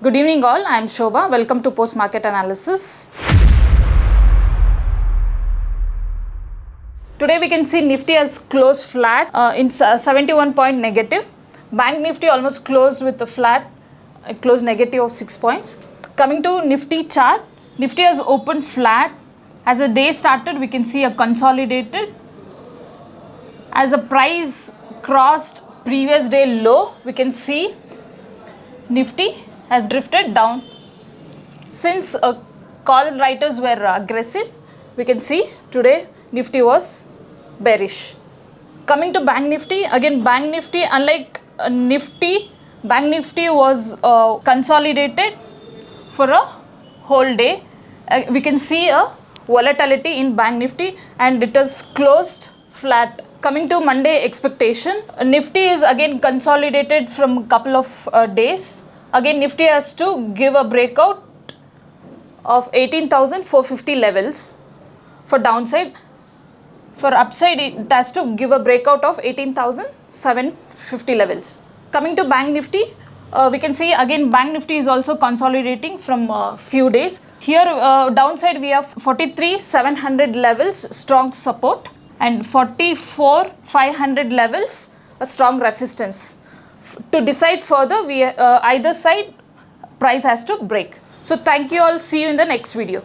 Good evening all, I am Shobha. Welcome to Post Market Analysis. Today we can see Nifty has closed flat in 71 point negative. Bank Nifty almost closed with the flat, it closed negative of 6 points. Coming to Nifty chart, Nifty has opened flat. As the day started, we can see a consolidated. As the price crossed previous day low, we can see Nifty has drifted down. Since call writers were aggressive, we can see today Nifty was bearish. Coming to Bank Nifty, again Bank Nifty, unlike Nifty, Bank Nifty was consolidated for a whole day. We can see a volatility in Bank Nifty and it has closed flat. Coming to Monday expectation, Nifty is again consolidated from a couple of days. Again Nifty has to give a breakout of 18,450 levels for downside. For upside, it has to give a breakout of 18,750 levels. Coming to Bank Nifty, we can see again Bank Nifty is also consolidating from a few days. Here downside we have 43,700 levels, strong support, and 44,500 levels, a strong resistance. To decide further, we either side price has to break. So thank you all, see you in the next video.